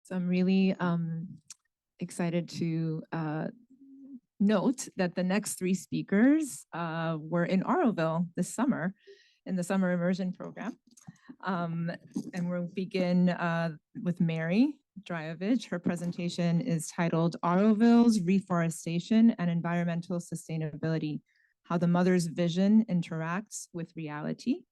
So I'm really excited to note that the next three speakers were in Auroville this summer in the summer immersion program. And we'll begin with Mary Dryovage. Her presentation is titled Auroville's Re-Forestation and Environmental Sustainability, How the Mother's Vision Interacts with Reality.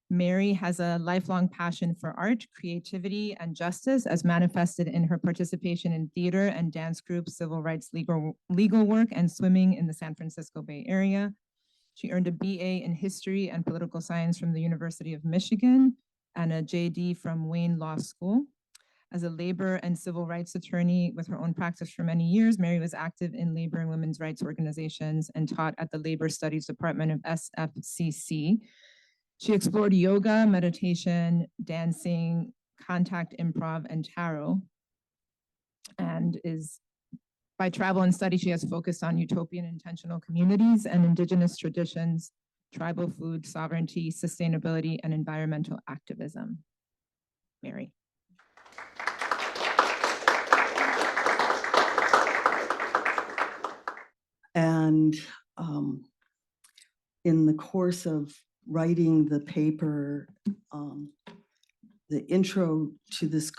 Mary has a lifelong passion for art, creativity, and justice as manifested in her participation in theater and dance groups, civil rights legal work, and swimming in the San Francisco Bay Area. She earned a BA in history and political science from the University of Michigan and a JD from Wayne Law School. As a labor and civil rights attorney with her own practice for many years, Mary was active in labor and women's rights organizations and taught at the Labor Studies Department of SFCC. She explored yoga, meditation, dancing, contact improv, and tarot. And by travel and study, she has focused on utopian intentional communities and indigenous traditions, tribal food sovereignty, sustainability, and environmental activism. Mary. And in the course of writing the paper, the intro to this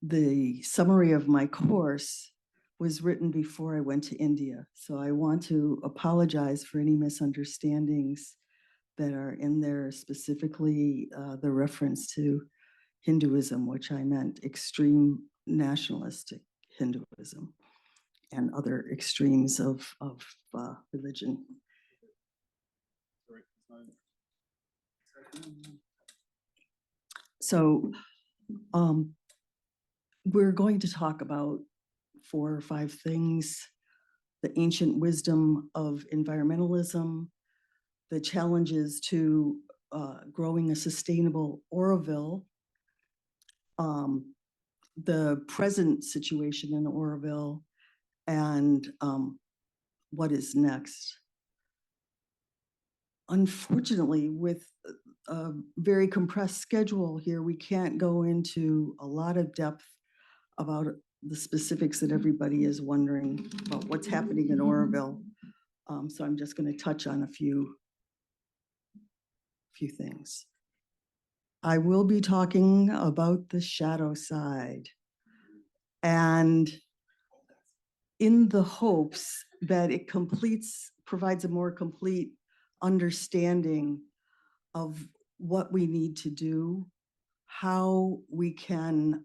the summary of my course was written before I went to India. So I want to apologize for any misunderstandings that are in there, specifically the reference to Hinduism, which I meant extreme nationalistic Hinduism and other extremes of religion. So we're going to talk about 4 or 5 things: the ancient wisdom of environmentalism, the challenges to growing a sustainable Auroville, the present situation in Auroville, and what is next. Unfortunately, with a very compressed schedule here, we can't go into a lot of depth about the specifics that everybody is wondering about what's happening in Auroville. So I'm just going to touch on a few things. I will be talking about the shadow side, and in the hopes that it provides a more complete understanding of what we need to do, how we can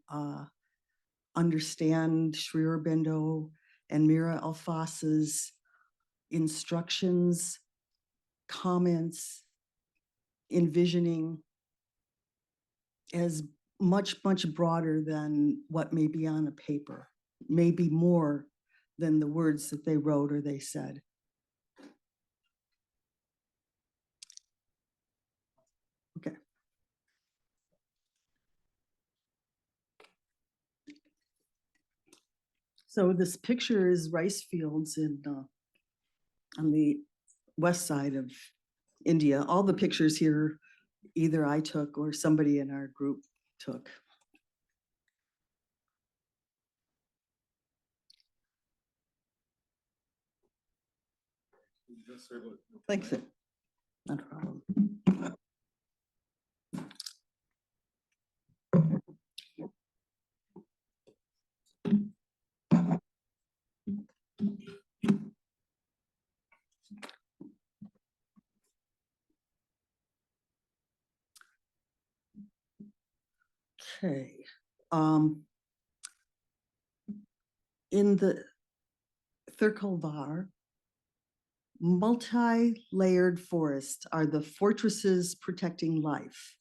understand Sri Aurobindo and Mirra Alfassa's instructions, comments, envisioning as much broader than what may be on a paper, maybe more than the words that they wrote or they said. Okay. So this picture is rice fields on the west side of India. All the pictures here, either I took or somebody in our group took. Thanks. Not a problem. Okay. In the Thirkalvar, multi-layered forests are the fortresses protecting life,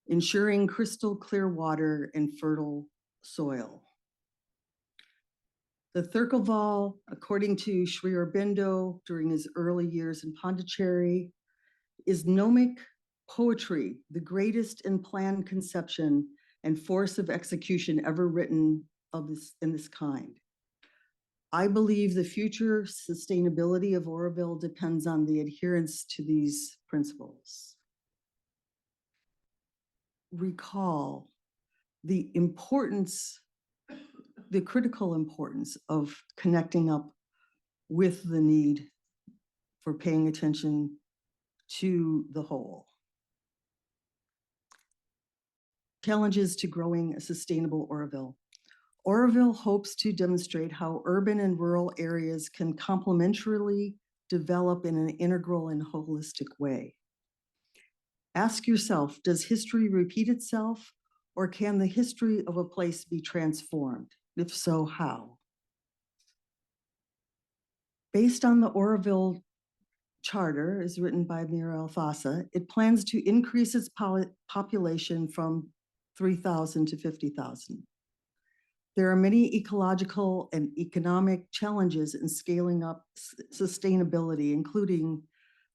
ensuring crystal clear water and fertile soil. The Thirkalvar, according to Sri Aurobindo during his early years in Pondicherry, is gnomic poetry, the greatest in planned conception and force of execution ever written in this kind. I believe the future sustainability of Auroville depends on the adherence to these principles. recall the importance, the critical importance of connecting up with the need for paying attention to the whole. Challenges to growing a sustainable Auroville. Auroville hopes to demonstrate how urban and rural areas can complementarily develop in an integral and holistic way. Ask yourself, does history repeat itself, or can the history of a place be transformed? If so, how? Based on the Auroville Charter, as written by Mirra Alfassa, it plans to increase its population from 3,000 to 50,000. There are many ecological and economic challenges in scaling up sustainability, including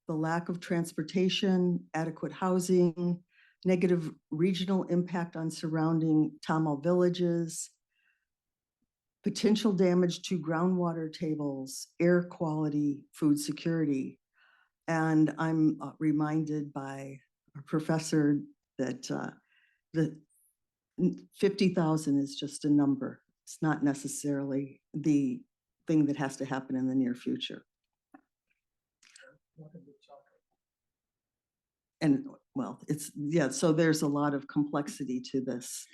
the lack of transportation, adequate housing, negative regional impact on surrounding Tamil villages, potential damage to groundwater tables, air quality, food security. And I'm reminded by a professor that the 50,000 is just a number. It's not necessarily the thing that has to happen in the near future. And well, it's, yeah, so there's a lot of complexity to this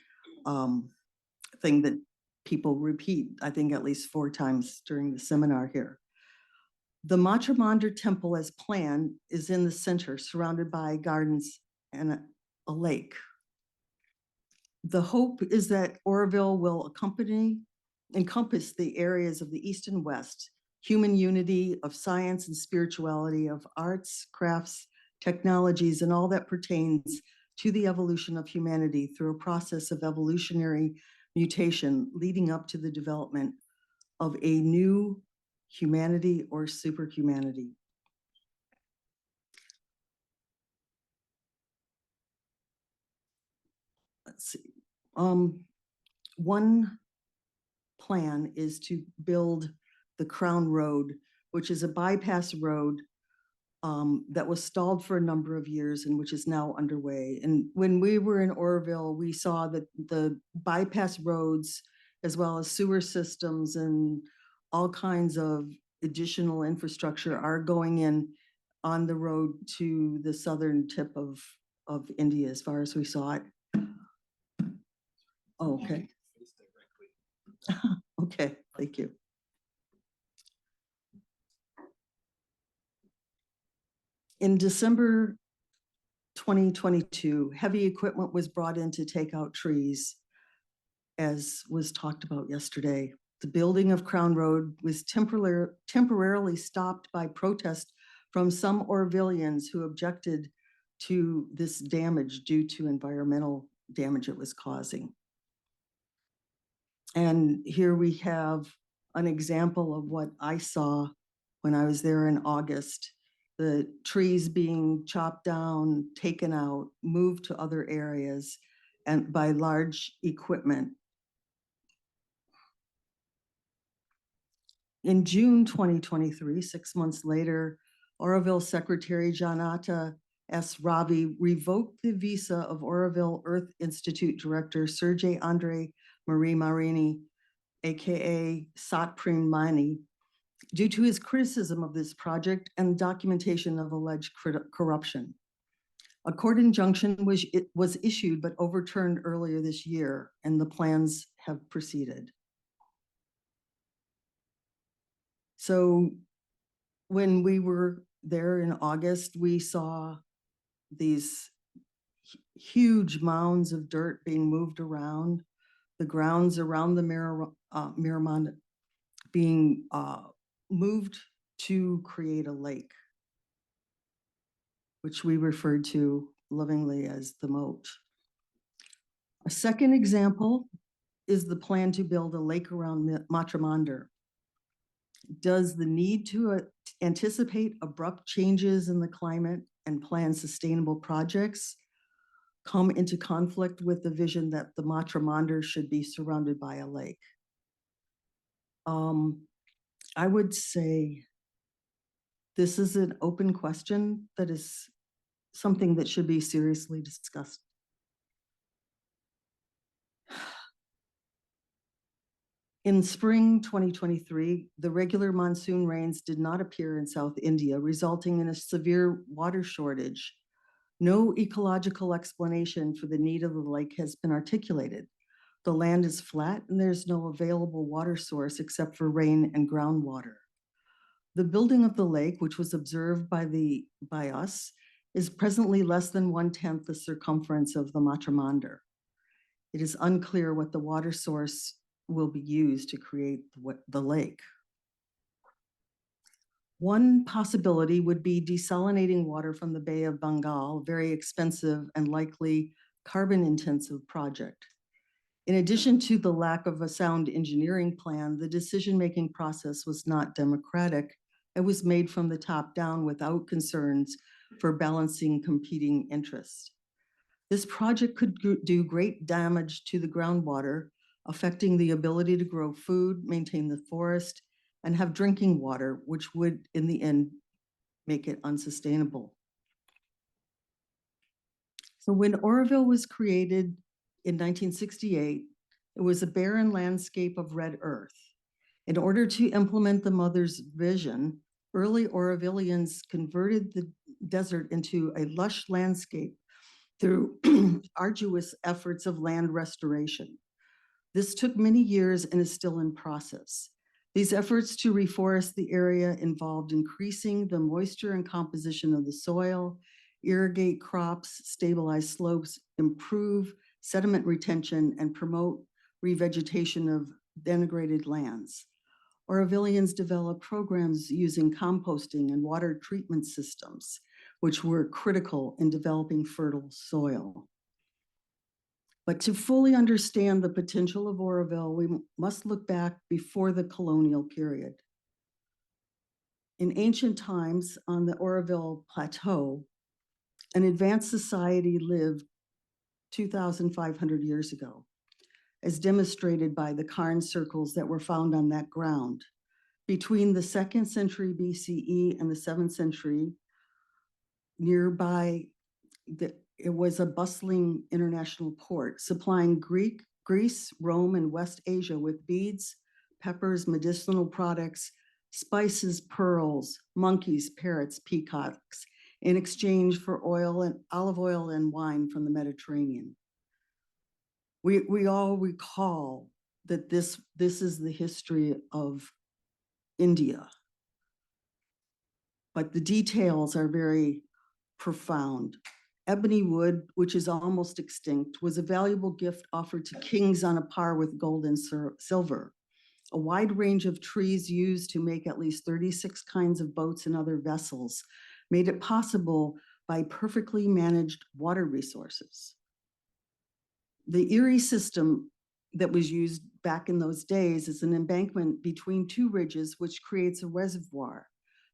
thing that people repeat, I think at least 4 times during the seminar here. The Matramandir temple as planned is in the center, surrounded by gardens and a lake. The hope is that Auroville will encompass the areas of the East and West, human unity, of science and spirituality, of arts, crafts, technologies, and all that pertains to the evolution of humanity through a process of evolutionary mutation leading up to the development of a new humanity or superhumanity. Let's see. One plan is to build the Crown Road, which is a bypass road that was stalled for a number of years and which is now underway. And when we were in Auroville, we saw that the bypass roads, as well as sewer systems and all kinds of additional infrastructure, are going in on the road to the southern tip of India, as far as we saw it. Oh, okay. Okay, thank you. In December 2022, heavy equipment was brought in to take out trees, as was talked about yesterday. The building of Crown Road was temporarily stopped by protest from some Aurovillians who objected to this damage due to environmental damage it was causing. And here we have an example of what I saw when I was there in August. The trees being chopped down, taken out, moved to other areas, and by large equipment. In June 2023, 6 months later, Auroville Secretary Janata S. Ravi revoked the visa of Auroville Earth Institute Director Sergei Andre Marie Marini, aka Satprim Mani, due to his criticism of this project and documentation of alleged corruption. A court injunction was issued but overturned earlier this year, and the plans have proceeded. So when we were there in August, we saw these huge mounds of dirt being moved around, the grounds around the Mirra being moved to create a lake, which we referred to lovingly as the moat. A second example is the plan to build a lake around Matramandir. Does the need to anticipate abrupt changes in the climate and plan sustainable projects come into conflict with the vision that the Matramandir should be surrounded by a lake? I would say this is an open question that is something that should be seriously discussed. In spring 2023, the regular monsoon rains did not appear in South India, resulting in a severe water shortage. No ecological explanation for the need of the lake has been articulated. The land is flat and there's no available water source except for rain and groundwater. The building of the lake, which was observed by us, is presently less than 1/10 the circumference of the Matramandir. It is unclear what the water source will be used to create the lake. One possibility would be desalinating water from the Bay of Bengal, very expensive and likely carbon-intensive project. In addition to the lack of a sound engineering plan, the decision-making process was not democratic. It was made from the top down without concerns for balancing competing interests. This project could do great damage to the groundwater, affecting the ability to grow food, maintain the forest, and have drinking water, which would, in the end, make it unsustainable. So when Auroville was created in 1968, it was a barren landscape of red earth. In order to implement the mother's vision, early Aurovillians converted the desert into a lush landscape through arduous efforts of land restoration. This took many years and is still in process. These efforts to reforest the area involved increasing the moisture and composition of the soil, irrigate crops, stabilize slopes, improve sediment retention, and promote revegetation of degraded lands. Aurovillians developed programs using composting and water treatment systems, which were critical in developing fertile soil. But to fully understand the potential of Auroville, we must look back before the colonial period. In ancient times on the Auroville Plateau, an advanced society lived 2,500 years ago, as demonstrated by the cairn circles that were found on that ground. Between the 2nd century BCE and the 7th century, nearby, it was a bustling international port, supplying Greece, Rome, and West Asia with beads, peppers, medicinal products, spices, pearls, monkeys, parrots, peacocks, in exchange for olive oil and wine from the Mediterranean. We all recall that this is the history of India, but the details are very profound. Ebony wood, which is almost extinct, was a valuable gift offered to kings on a par with gold and silver. A wide range of trees used to make at least 36 kinds of boats and other vessels made it possible by perfectly managed water resources. The Erie system that was used back in those days is an embankment between two ridges, which creates a reservoir.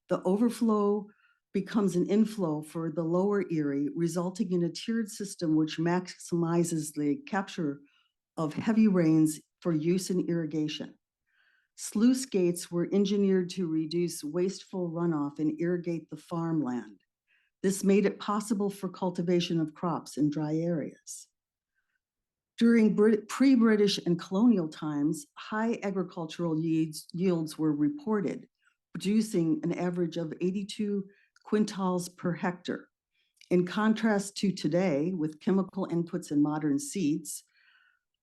The overflow becomes an inflow for the lower Erie, resulting in a tiered system which maximizes the capture of heavy rains for use in irrigation. Sluice gates were engineered to reduce wasteful runoff and irrigate the farmland. This made it possible for cultivation of crops in dry areas. During pre-British and colonial times, high agricultural yields were reported, producing an average of 82 quintals per hectare. In contrast to today, with chemical inputs and modern seeds,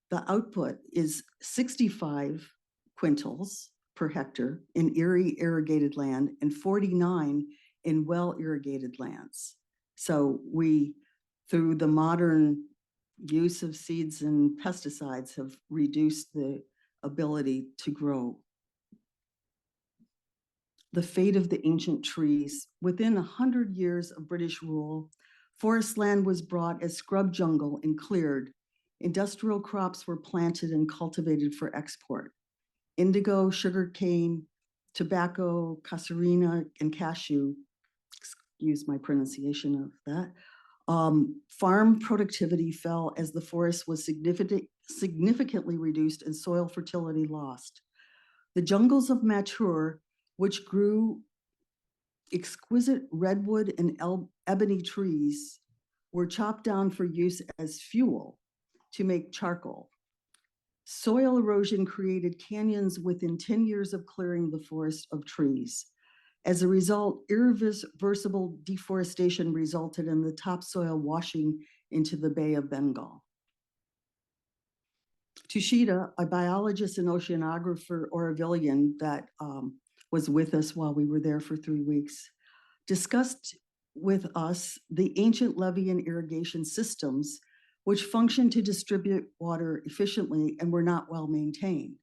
the output is 65 quintals per hectare in irrigated land and 49 in well-irrigated lands. So we, through the modern use of seeds and pesticides, have reduced the ability to grow. The fate of the ancient trees. Within 100 years of British rule, forest land was brought as scrub jungle and cleared. Industrial crops were planted and cultivated for export. Indigo, sugarcane, tobacco, casuarina, and cashew, excuse my pronunciation of that. Farm productivity fell as the forest was significantly reduced and soil fertility lost. The jungles of Mathur, which grew exquisite redwood and ebony trees, were chopped down for use as fuel to make charcoal. Soil erosion created canyons within 10 years of clearing the forest of trees. As a result, irreversible deforestation resulted in the topsoil washing into the Bay of Bengal. Tushita, a biologist and oceanographer Aurovillian that was with us while we were there for 3 weeks, discussed with us the ancient levee and irrigation systems which functioned to distribute water efficiently and were not well maintained.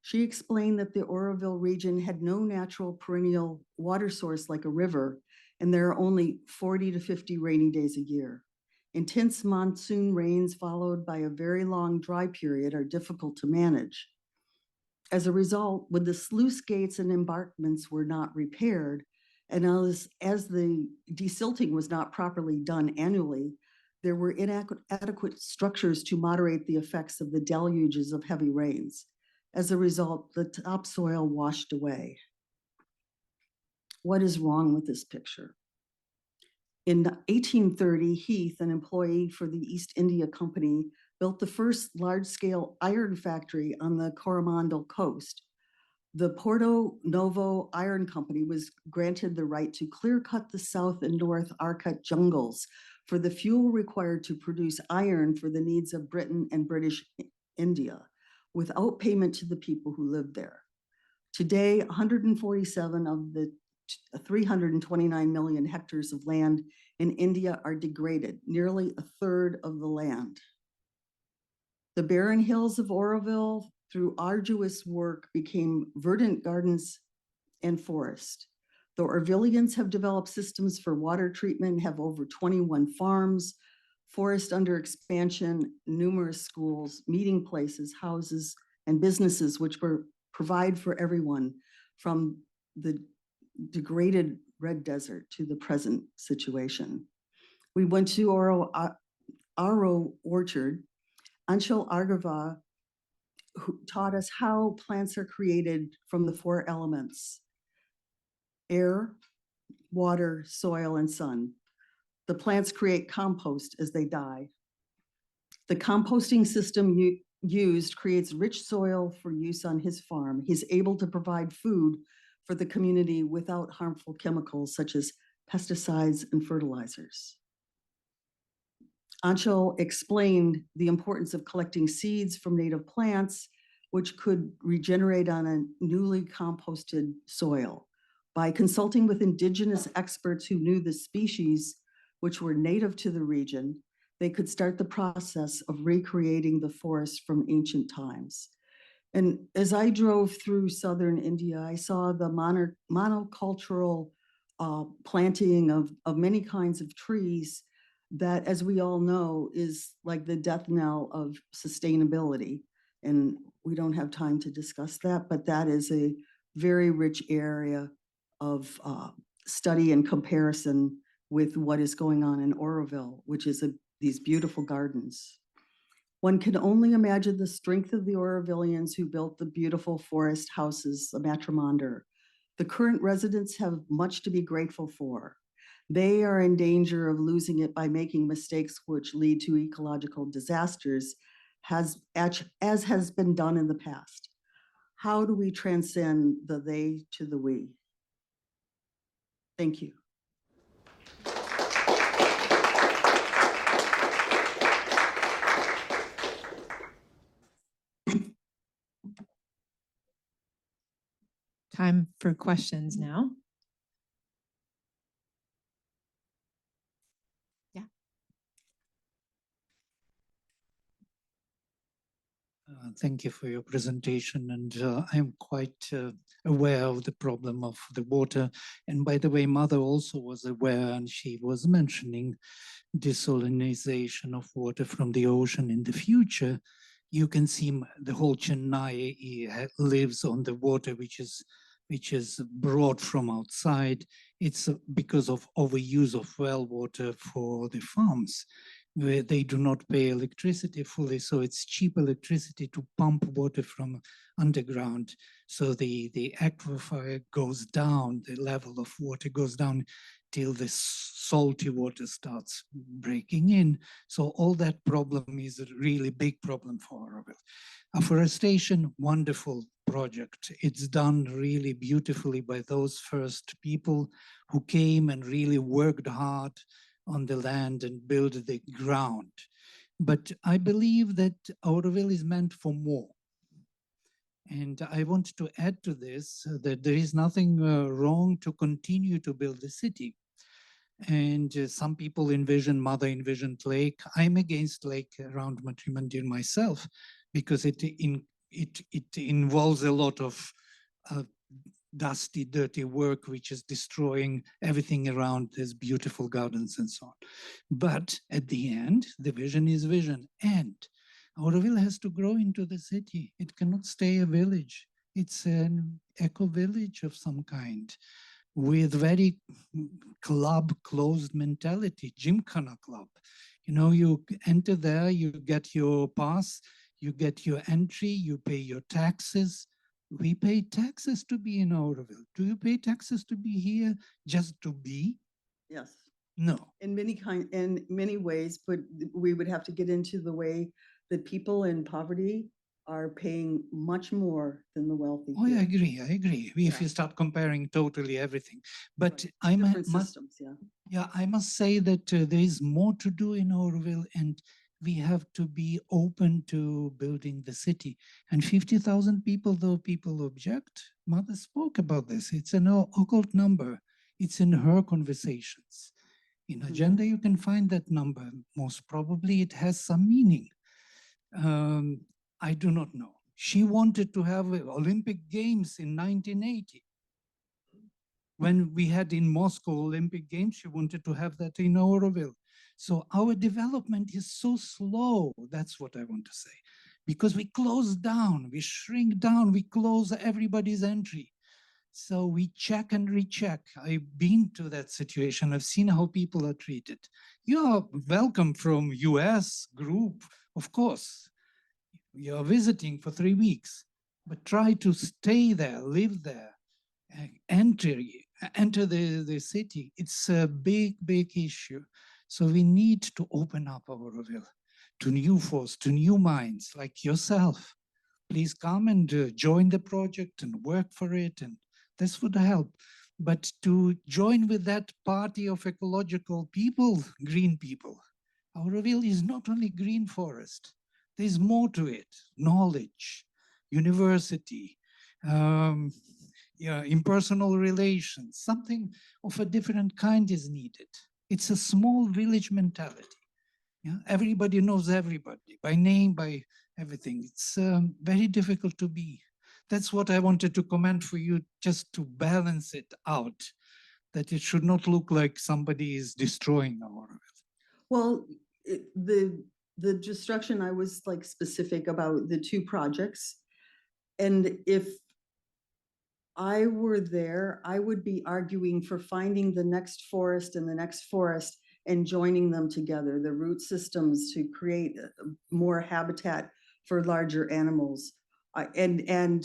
She explained that the Auroville region had no natural perennial water source like a river, and there are only 40 to 50 rainy days a year. Intense monsoon rains followed by a very long dry period are difficult to manage. As a result, when the sluice gates and embankments were not repaired, and as the desilting was not properly done annually, there were inadequate structures to moderate the effects of the deluges of heavy rains. As a result, the topsoil washed away. What is wrong with this picture? In 1830, Heath, an employee for the East India Company, built the first large-scale iron factory on the Coromandel coast. The Porto Novo Iron Company was granted the right to clear-cut the South and North Arcot jungles for the fuel required to produce iron for the needs of Britain and British India, without payment to the people who lived there. Today, 147 of the 329 million hectares of land in India are degraded, nearly a third of the land. The barren hills of Auroville, through arduous work, became verdant gardens and forest. The Aurovillians have developed systems for water treatment, have over 21 farms, forest under expansion, numerous schools, meeting places, houses, and businesses which provide for everyone from the degraded red desert to the present situation. We went to Aro Orchard. Anshul Argava, who taught us how plants are created from the 4 elements: air, water, soil, and sun. The plants create compost as they die. The composting system used creates rich soil for use on his farm. He's able to provide food for the community without harmful chemicals such as pesticides and fertilizers. Anshul explained the importance of collecting seeds from native plants, which could regenerate on a newly composted soil. By consulting with indigenous experts who knew the species which were native to the region, they could start the process of recreating the forest from ancient times. And as I drove through southern India, I saw the monocultural planting of many kinds of trees that, as we all know, is like the death knell of sustainability. And we don't have time to discuss that, but that is a very rich area of study and comparison with what is going on in Auroville, which is these beautiful gardens. One can only imagine the strength of the Aurovillians who built the beautiful forest houses of Matrimander. The current residents have much to be grateful for. They are in danger of losing it by making mistakes which lead to ecological disasters, as has been done in the past. How do we transcend the they to the we? Thank you. Time for questions now. Yeah. Thank you for your presentation, and I'm quite aware of the problem of the water. And by the way, Mother also was aware, and she was mentioning desalinization of water from the ocean in the future. You can see the whole Chennai lives on the water which is brought from outside. It's because of overuse of well water for the farms. where they do not pay electricity fully, so it's cheap electricity to pump water from underground. So the aquifer goes down, the level of water goes down till the salty water starts breaking in. So all that problem is a really big problem for Auroville. Afforestation, wonderful project. It's done really beautifully by those first people who came and really worked hard on the land and built the ground. But I believe that Auroville is meant for more. And I want to add to this that there is nothing wrong to continue to build the city. And some people mother envisioned lake. I'm against lake around Matrimandir myself, because it involves a lot of dusty, dirty work, which is destroying everything around these beautiful gardens and so on. But at the end, the vision is vision. And Auroville has to grow into the city. It cannot stay a village. It's an eco-village of some kind with very club closed mentality, Gymkhana club. You know, you enter there, you get your pass, you get your entry, you pay your taxes. We pay taxes to be in Auroville. Do you pay taxes to be here just to be? Yes. No. In many ways, but we would have to get into the way that people in poverty are paying much more than the wealthy. Oh, here. I agree. If Yeah. you start comparing totally everything. But Right. I Different must, systems, yeah. yeah, I must say that there is more to do in Auroville, and we have to be open to building the city. And 50,000 people, though people object, Mother spoke about this. It's an occult number. It's in her conversations. In agenda, you can find that number. Most probably it has some meaning. I do not know. She wanted to have Olympic Games in 1980. When we had in Moscow Olympic Games, she wanted to have that in Auroville. So our development is so slow. That's what I want to say. Because we close down, we shrink down, we close everybody's entry. So we check and recheck. I've been to that situation. I've seen how people are treated. You are welcome from US group, of course. You're visiting for 3 weeks, but try to stay there, live there, enter the city. It's a big, big issue. So we need to open up Auroville to new force, to new minds like yourself. Please come and join the project and work for it, and this would help. But to join with that party of ecological people, green people, Auroville is not only green forest. There's more to it: knowledge, university, impersonal relations. Something of a different kind is needed. It's a small village mentality. Yeah? Everybody knows everybody by name, by everything. It's very difficult to be. That's what I wanted to comment for you, just to balance it out, that it should not look like somebody is destroying Auroville. Well, the destruction, I was like specific about the 2 projects. And if I were there, I would be arguing for finding the next forest and the next forest and joining them together, the root systems to create more habitat for larger animals. And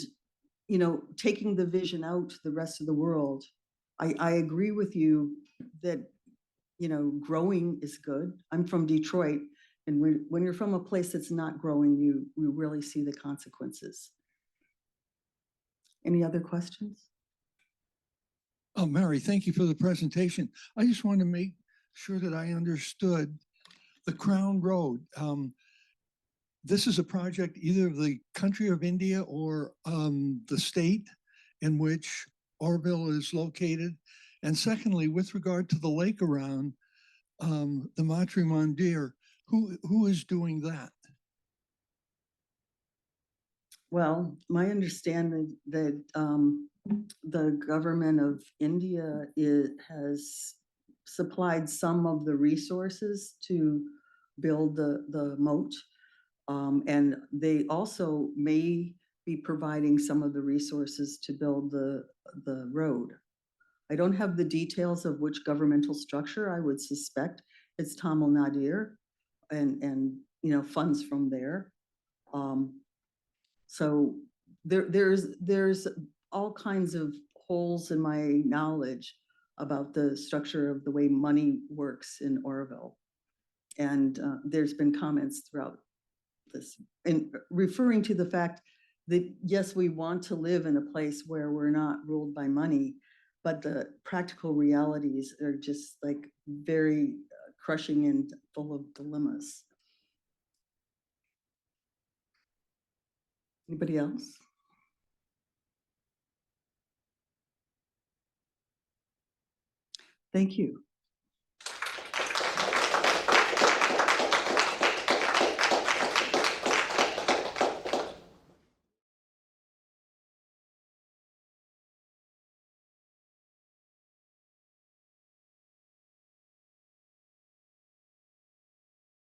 you know, taking the vision out to the rest of the world. I agree with you that, you know, growing is good. I'm from Detroit, and when you're from a place that's not growing, you really see the consequences. Any other questions? Oh, Mary, thank you for the presentation. I just wanted to make sure that I understood the Crown Road. This is a project either of the country of India or the state in which Auroville is located. And secondly, with regard to the lake around the Matrimandir, who is doing that? Well, my understanding that the government of India has supplied some of the resources to build the moat. And they also may be providing some of the resources to build the road. I don't have the details of which governmental structure. I would suspect it's Tamil Nadu. and funds from there. So there's all kinds of holes in my knowledge about the structure of the way money works in Auroville. And there's been comments throughout this, and referring to the fact that, yes, we want to live in a place where we're not ruled by money, but the practical realities are just like very crushing and full of dilemmas. Anybody else? Thank you.